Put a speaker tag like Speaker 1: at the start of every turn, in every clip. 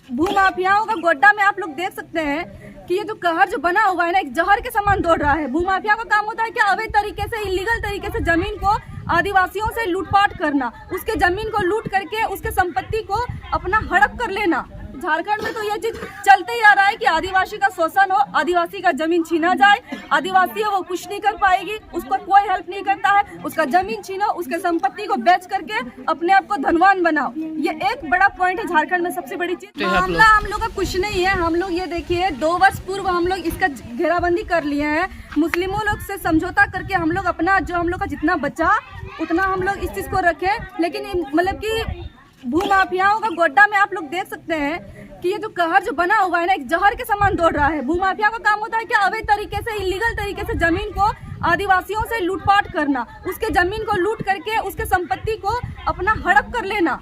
Speaker 1: भूमाफियाओं का गोड्डा में आप लोग देख सकते हैं कि ये जो कहर जो बना हुआ है ना, एक जहर के समान दौड़ रहा है। भूमाफिया का काम होता है कि अवैध तरीके से, इलीगल तरीके से जमीन को आदिवासियों से लूटपाट करना, उसके जमीन को लूट करके उसके संपत्ति को अपना हड़प कर लेना। झारखंड में तो ये चीज चलते ही आ रहा है कि आदिवासी का शोषण हो, आदिवासी का जमीन छीना जाए, आदिवासी है वो कुछ नहीं कर पाएगी, उसको कोई हेल्प नहीं करता है, उसका जमीन छीनो, उसके संपत्ति को बेच करके अपने आप को धनवान बनाओ। ये एक बड़ा पॉइंट है झारखंड में, सबसे बड़ी चीज। मामला हम लोग का कुछ नहीं है। हम लोग ये देखिए 2 वर्ष पूर्व हम लोग इसका घेराबंदी कर लिए हैं। मुस्लिमों लोग से समझौता करके हम लोग अपना जो हम लोग का जितना बचा उतना हम लोग इस चीज को रखे। लेकिन मतलब की भूमाफियाओं का गोड्डा में आप लोग देख सकते हैं कि ये जो कहर जो बना हुआ है ना, एक जहर के समान दौड़ रहा है। भूमाफिया का काम होता है कि अवैध तरीके से, इलीगल तरीके से जमीन को आदिवासियों से लूटपाट करना, उसके जमीन को लूट करके उसके संपत्ति को अपना हड़प कर लेना।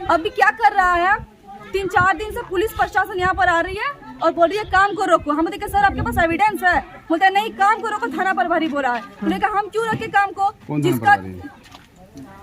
Speaker 1: अभी क्या कर रहा है, 3-4 दिन से पुलिस प्रशासन यहाँ पर आ रही है और बोल रही है काम को रोको। हम देखिए सर आपके पास एविडेंस है, बोलते हैं नहीं काम को रोको, थाना प्रभारी बोला है। हमने कहा हम क्यों रखे काम को, जिसका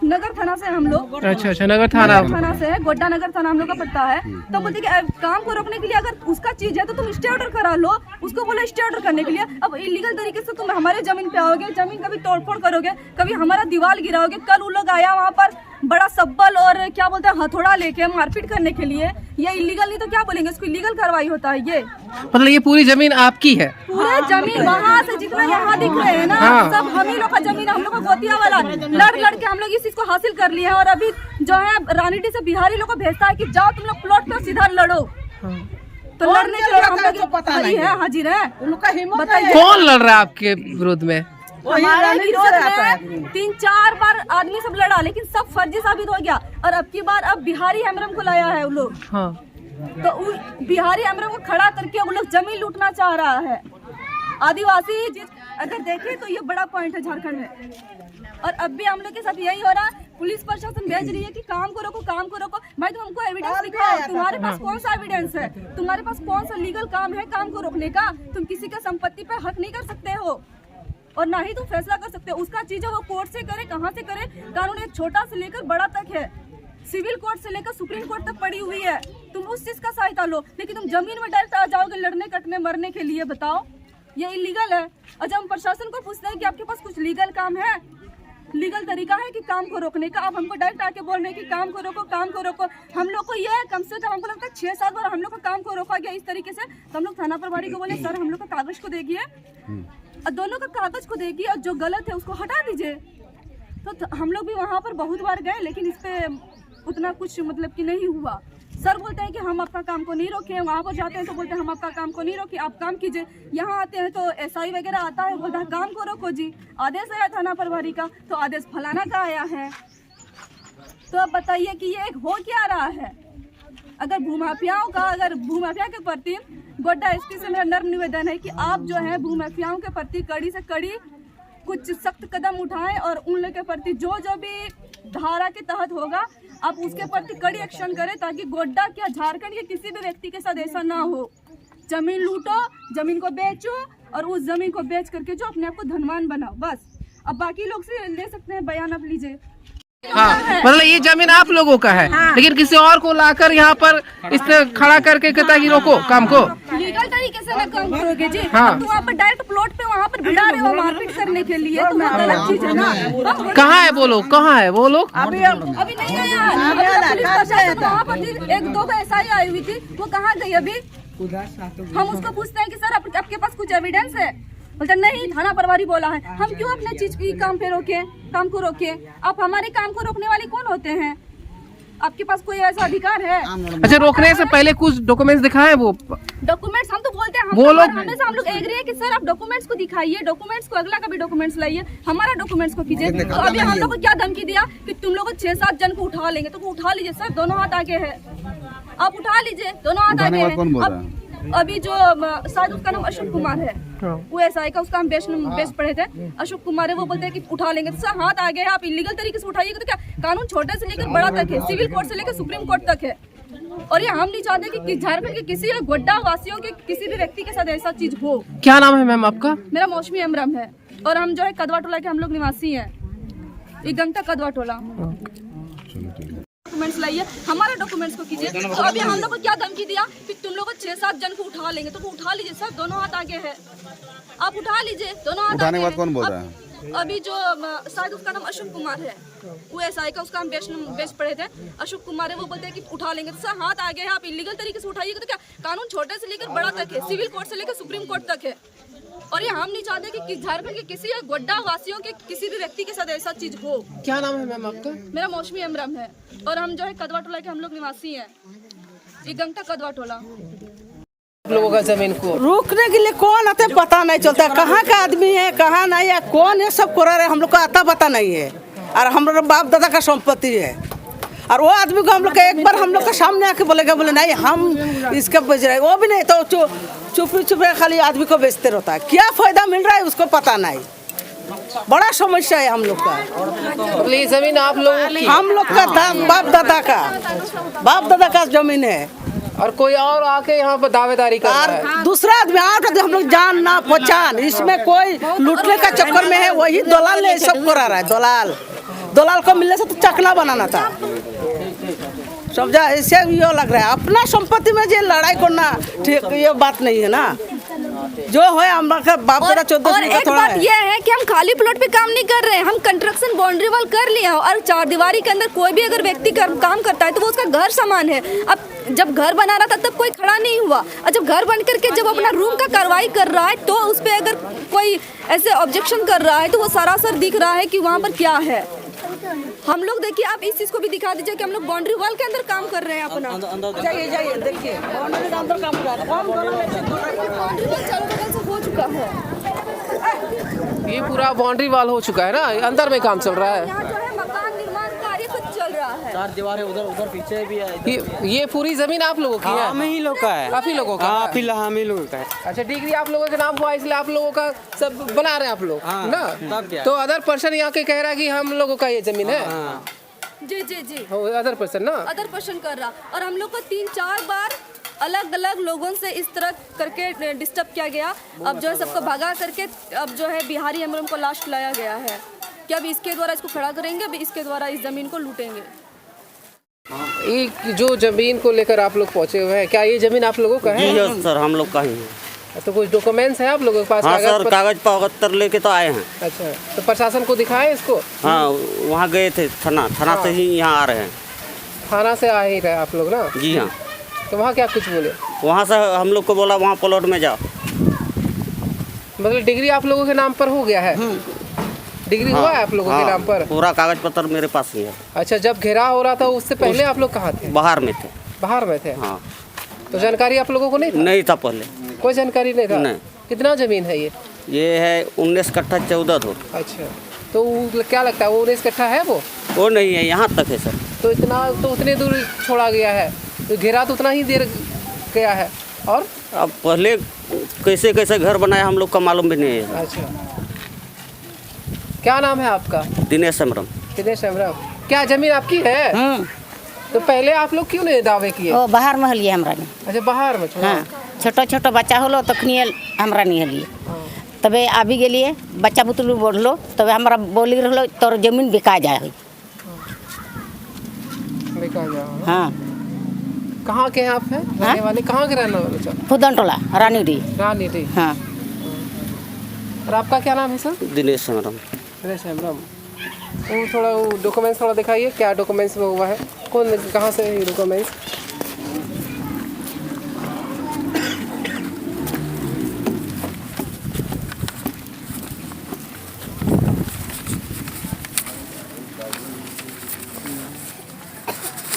Speaker 1: नगर थाना से हम लोग।
Speaker 2: अच्छा नगर थाना
Speaker 1: से है, गोड्डा नगर थाना हम लोग का पड़ता है। तो बोलते कि काम को रोकने के लिए अगर उसका चीज है तो तुम स्टे ऑर्डर करा लो, उसको बोलो स्टे ऑर्डर करने के लिए। अब इलीगल तरीके से तुम हमारे जमीन पे आओगे, जमीन कभी तोड़फोड़ करोगे, कभी हमारा दीवार गिराओगे। कल वो लोग आया वहाँ पर बड़ा सब्बल और क्या बोलते हैं हथौड़ा लेके मारपीट करने के लिए। ये इलीगल नहीं तो क्या बोलेंगे, इसको इलीगल कार्रवाई होता है। ये
Speaker 2: मतलब ये पूरी जमीन आपकी है?
Speaker 1: पूरे जमीन वहाँ से जितना यहाँ दिख रहे हैं ना, सब हम ही लोग का जमीन, हम लोग का गोतिया वाला लड़ के हम लोग इस चीज को हासिल कर लिए हैं। और अभी जो है रानीडी से बिहारी लोग को भेजता है कि जाओ तुम लोग प्लॉट पर सीधा लड़ो। तो लड़ने के लिए हम लोग हाजिर है। बताइए
Speaker 2: कौन लड़ रहा है आपके विरोध में?
Speaker 1: हमारे विरोध में 3-4 बार आदमी सब लड़ा, लेकिन सब फर्जी साबित हो गया। और अब की बार अब बिहारी हेमरम को लाया है वो लोग। तो बिहारी हेमरम को खड़ा करके वो लोग जमीन लूटना चाह रहा है। आदिवासी अगर देखें तो ये बड़ा पॉइंट है झारखंड में। और अब भी हम लोग के साथ यही हो रहा है। पुलिस प्रशासन भेज रही है कि काम को रोको, काम को रोको। भाई तुम हमको एविडेंस दिखाओ, तुम्हारे पास कौन सा एविडेंस है, तुम्हारे पास कौन सा लीगल काम है काम को रोकने का। तुम किसी का संपत्ति पे हक नहीं कर सकते हो और ना ही तुम फैसला कर सकते हो। उसका चीज है वो कोर्ट से करे, कहाँ से करे। कानून एक छोटा से लेकर बड़ा तक है, सिविल कोर्ट से लेकर सुप्रीम कोर्ट तक पड़ी हुई है। तुम उस चीज का सहायता लो, लेकिन तुम जमीन में डायरेक्ट आ जाओगे लड़ने कटने मरने के लिए। बताओ ये इलीगल है। और जब हम प्रशासन को पूछते हैं कि आपके पास कुछ लीगल काम है, लीगल तरीका है कि काम को रोकने का, आप हमको डायरेक्ट आके बोल रहे हैं कि काम को रोको, काम को रोको। हम लोग को ये कम से कम हमको लगता है 6-7 बार हम लोग का काम को रोका गया इस तरीके से। तो हम लोग थाना प्रभारी को बोले सर हम लोग का कागज को देखिए, और दोनों का कागज को देखिए और जो गलत है उसको हटा दीजिए। तो हम लोग भी वहाँ पर बहुत बार गए, लेकिन इस पे उतना कुछ मतलब कि नहीं हुआ। सर बोलते हैं कि हम आपका काम को नहीं रोके। वहाँ पर जाते हैं तो बोलते हैं हम आपका काम को नहीं रोके, आप काम कीजिए। यहाँ आते हैं तो एसआई वगैरह आता है, बोलता है काम को रोको जी, आदेश आया थाना प्रभारी का, तो आदेश फलाना का आया है। तो अब बताइए कि ये एक हो क्या रहा है। अगर भूमाफिया के प्रति गोड्डा एसपी से मेरा नर्म निवेदन है कि आप जो है भूमाफियाओं के प्रति कड़ी से कड़ी कुछ सख्त कदम उठाएं और उन लोगों के प्रति जो भी धारा के तहत होगा आप उसके प्रति कड़ी एक्शन करें, ताकि गोड्डा क्या झारखंड के किसी भी व्यक्ति के साथ ऐसा ना हो। जमीन लूटो, जमीन को बेचो और उस जमीन को बेच करके जो अपने आप को धनवान बनाओ, बस। अब बाकी लोग से ले सकते हैं बयान, आप लीजिए।
Speaker 2: हाँ, मतलब ये जमीन आप लोगों का है। हाँ। लेकिन किसी और को लाकर यहाँ पर इसने खड़ा करके कहता है कि रोको काम को।
Speaker 1: लीगल तरीके से ना काम करोगे जी।
Speaker 2: हाँ।
Speaker 1: तो वहाँ पर डायरेक्ट प्लॉट पे वहाँ पर भिड़ा रहे हो मारपीट करने के लिए, तो गलत चीज है ना।
Speaker 2: कहाँ है वो लोग, कहाँ है वो लोग?
Speaker 1: अभी नहीं आया। वहाँ पर 1-2 एसआई आई हुई थी, वो कहाँ गई अभी? हम उसको पूछते हैं कि सर आपके पास कुछ एविडेंस है, बोलते नहीं थाना प्रभारी बोला है। हम क्यों अपने चीज की काम पे रोके, काम को रोके? आप हमारे काम को रोकने वाले कौन होते हैं? आपके पास कोई ऐसा अधिकार है?
Speaker 2: अच्छा, रोकने से पहले कुछ डॉक्यूमेंट्स दिखाए? वो
Speaker 1: डॉक्यूमेंट्स हम तो बोलते हैं,
Speaker 2: वो लोग
Speaker 1: हमेशा हम लोग एग्री है कि सर आप डॉक्यूमेंट्स को दिखाइए, डॉक्यूमेंट्स को, अगला का भी डॉक्यूमेंट्स लाइए, हमारा डॉक्यूमेंट्स को कीजिए। तो अभी हम लोग को क्या धमकी दिया कि तुम लोग 6-7 जन को उठा लेंगे, तो उठा लीजिए सर, दोनों हाथ आगे है, आप उठा लीजिए, दोनों हाथ आगे है। अभी जो शायद उसका नाम अशोक कुमार है, वो एसआई का, उसका हम बेस्ट पढ़े थे, अशोक कुमार है। वो बोलते हैं कि उठा लेंगे, तो सर हाथ आगे है, आप इलीगल तरीके से उठाइएगा तो क्या? कानून छोटे से लेकर बड़ा तक है, सिविल कोर्ट से लेकर सुप्रीम कोर्ट तक है। और ये हम नहीं चाहते कि झारखंड के किसी गोड्डा वासियों के किसी भी व्यक्ति के साथ ऐसा चीज हो।
Speaker 2: क्या नाम है मैम आपका?
Speaker 1: मेरा मौसमी हेमरम है और हम जो है कदवा टोला के हम लोग निवासी हैं, गंगता कदवा टोला। डॉक्यूमेंट्स लाइए, हमारे डॉक्यूमेंट्स को कीजिए। तो अभी हम लोग को क्या धमकी दिया कि तुम लोग 6-7 जन को उठा लेंगे, तो उठा लीजिए सर, दोनों हाथ आगे है, आप उठा लीजिए, दोनों हाथ
Speaker 3: उठाने के बाद
Speaker 1: आगे
Speaker 3: कौन बोल
Speaker 1: है।
Speaker 3: रहा है?
Speaker 1: अभी जो शायद उसका नाम अशोक कुमार है, वो एसआई का, उसका हम बेच पड़े थे, अशोक कुमार है, वो बोलते हैं कि उठा लेंगे। तो सर हाथ आगे है, आप इलीगल तरीके से उठाइएगा तो क्या, कानून छोटे से लेकर बड़ा तक है, सिविल कोर्ट से लेकर सुप्रीम कोर्ट तक है। और ये हम नहीं चाहते कि झारखंड के किसी गोड्डा वासियों के किसी भी व्यक्ति के साथ ऐसा चीज हो।
Speaker 2: क्या नाम है मैम आपका?
Speaker 1: मेरा मौसमी अमरम है और हम जो है कदवा टोला के हम लोग निवासी हैं, ये गंगटा कदवा टोला।
Speaker 2: लोगों का जमीन को
Speaker 4: रोकने के लिए कौन आते पता नहीं चलता, कहाँ का आदमी है कहाँ नहीं है, कौन है सब कर रहे हम लोग को आता पता नहीं है। और हम लोग बाप दादा का संपत्ति है, और वो आदमी को हम लोग एक बार हम लोग के सामने आके बोलेगा, बोले नहीं हम इसका बेच रहे, वो भी नहीं तो चुप खाली आदमी को बेचते रहता है। क्या फायदा मिल रहा है उसको पता नहीं, बड़ा समस्या है हम लोग का।
Speaker 2: मतलब ये जमीन आप लोगों की?
Speaker 4: हम लोग का बाप दादा का जमीन है,
Speaker 2: और कोई और आके यहाँ पर दावेदारी कर रहा है?
Speaker 4: और दूसरा आदमी आके हम लोग जान ना पहचान, इसमें कोई लूटने का चक्कर में है, वही दलाल ने सब करा रहा है। दलाल को मिलने से तो चकला बनाना था, समझा? ऐसे ये लग रहा है अपना संपत्ति में जो लड़ाई करना ठीक, ये बात नहीं है ना। जो है हम लोग का बाप दादा 14
Speaker 1: एक बात ये है कि हम खाली प्लॉट पे काम नहीं कर रहे हैं, हम कंस्ट्रक्शन बाउंड्री वॉल कर लिए हैं, और 4 दीवारी के अंदर कोई भी अगर व्यक्ति काम करता है तो वो उसका घर समान है। अब जब घर बना रहा था तब कोई खड़ा नहीं हुआ, और जब घर बन करके जब अपना रूम का कार्रवाई कर रहा है तो उस पर अगर कोई ऐसे ऑब्जेक्शन कर रहा है तो वो सरासर दिख रहा है कि वहाँ पर क्या है। हम लोग देखिए, आप इस चीज को भी दिखा दीजिए कि हम लोग बाउंड्री वॉल के अंदर काम कर रहे हैं अपना।
Speaker 4: जाइए देखिए बाउंड्री के अंदर काम कर रहा है,
Speaker 1: बाउंड्री वॉल चारों बगल से हो चुका है,
Speaker 2: ये पूरा बाउंड्री वॉल हो चुका है ना, अंदर में काम चल रहा है।
Speaker 1: यहाँ जो है मकान निर्माण कार्य कुछ चल रहा है,
Speaker 5: 4 दीवारें उधर पीछे भी है।
Speaker 2: ये पूरी जमीन आप लोगों की है?
Speaker 5: हम ही लोग का है,
Speaker 2: काफी लोगों का?
Speaker 5: हाँ फिलहाल हम ही लोग का है।
Speaker 2: अच्छा, डिग्री आप लोगों के नाम हुआ इसलिए आप लोगों का सब बना रहे हैं आप लोग,
Speaker 5: हाँ,
Speaker 2: ना?
Speaker 5: तब क्या?
Speaker 2: तो अदर पर्सन यहाँ के कह रहा है कि हम लोगों का ये जमीन है।
Speaker 5: हाँ।
Speaker 1: जी
Speaker 2: अदर पर्सन ना,
Speaker 1: अदर क्वेश्चन कर रहा, और हम लोग को 3-4 बार अलग अलग लोगों से इस तरह करके डिस्टर्ब किया गया। अब जो है सबको भगा करके अब जो है बिहारी एमरम को लास्ट लाया गया है कि अब इसके द्वारा इसको खड़ा करेंगे, अब इसके द्वारा इस जमीन को लूटेंगे।
Speaker 2: एक जो जमीन को लेकर आप लोग पहुँचे हुए हैं, क्या ये जमीन आप लोगों का है?
Speaker 5: जी सर, हम लोग का ही है।
Speaker 2: तो कुछ डॉक्यूमेंट्स है आप लोगों के पास?
Speaker 5: हाँ सर, कागज पत्र लेके तो आए हैं।
Speaker 2: अच्छा, तो प्रशासन को दिखाए इसको?
Speaker 5: हाँ, वहाँ गए थे थाना से ही यहाँ आ रहे हैं।
Speaker 2: थाना से आ ही रहे आप लोग ना?
Speaker 5: जी हाँ।
Speaker 2: तो वहाँ क्या कुछ बोले?
Speaker 5: वहाँ से हम लोग को बोला वहाँ प्लॉट में जाओ।
Speaker 2: मतलब डिग्री आप लोगों के नाम पर हो गया है? डिग्री हुआ है आप लोगों के नाम पर?
Speaker 5: पूरा कागज पत्र मेरे पास ही है।
Speaker 2: अच्छा, जब घेराव हो रहा था उससे पहले आप लोग कहाँ थे?
Speaker 5: बाहर में थे।
Speaker 2: बाहर में थे?
Speaker 5: हाँ।
Speaker 2: तो जानकारी आप लोगों को नहीं था?
Speaker 5: नहीं था पहले,
Speaker 2: कोई जानकारी नहीं था?
Speaker 5: नहीं।
Speaker 2: कितना जमीन है ये?
Speaker 5: ये है 19 कट्ठा 14 धुर।
Speaker 2: अच्छा, तो क्या लगता है वो 19 कट्ठा है? वो
Speaker 5: नहीं है, यहाँ तक है सर।
Speaker 2: तो उतने दूर छोड़ा गया है, तो घेरा तो उतना ही देर गया है। और
Speaker 5: अब पहले कैसे घर बनाया हम लोग का मालूम भी नहीं है।
Speaker 2: अच्छा, क्या नाम है आपका?
Speaker 5: दिनेश अमरम।
Speaker 2: दिनेश अमरम। क्या जमीन आपकी है? तो पहले आप लोग क्यों नहीं दावे किए?
Speaker 6: ओ बाहर में हलिए हमरा ने।
Speaker 2: अच्छा, बाहर में?
Speaker 6: हाँ, छोटा बच्चा होलो तखनी हमरा नहीं हलिए, तबे आबी गेलिए, बच्चा बुतलू बढ़लो तबे हमरा बोली रहलो तोर जमीन बिका जाए।
Speaker 2: बिका जाए?
Speaker 6: हाँ।
Speaker 2: कहाँ के हैं आप? हैं रहने वाले? कहाँ के रहने वाले?
Speaker 6: फुदन टोला, रानीडी।
Speaker 2: रानीडी।
Speaker 6: हाँ।
Speaker 2: और आपका क्या नाम है सर?
Speaker 5: दिनेश अमरम।
Speaker 2: दिनेश अमरम। वो थोड़ा डॉक्यूमेंट्स थोड़ा दिखाइए, क्या डॉक्यूमेंट्स में हुआ है, कौन कहाँ से है डॉक्यूमेंट्स?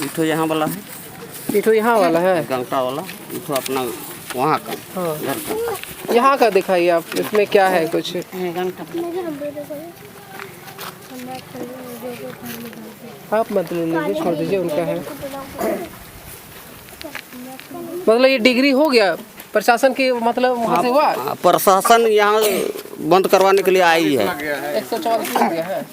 Speaker 5: इठो यहाँ वाला है,
Speaker 2: इठो यहाँ वाला है,
Speaker 5: गंगटा वाला, इठो अपना वहाँ का।
Speaker 2: हाँ,
Speaker 5: घर का।
Speaker 2: यहाँ का दिखाइए आप, इसमें क्या है कुछ? आप मत ले लीजिए, छोड़ दीजिए, उनका है। मतलब ये डिग्री हो गया प्रशासन की, मतलब वहाँ से हुआ?
Speaker 5: प्रशासन यहाँ बंद करवाने के लिए आई है।
Speaker 2: 114 हो गया है।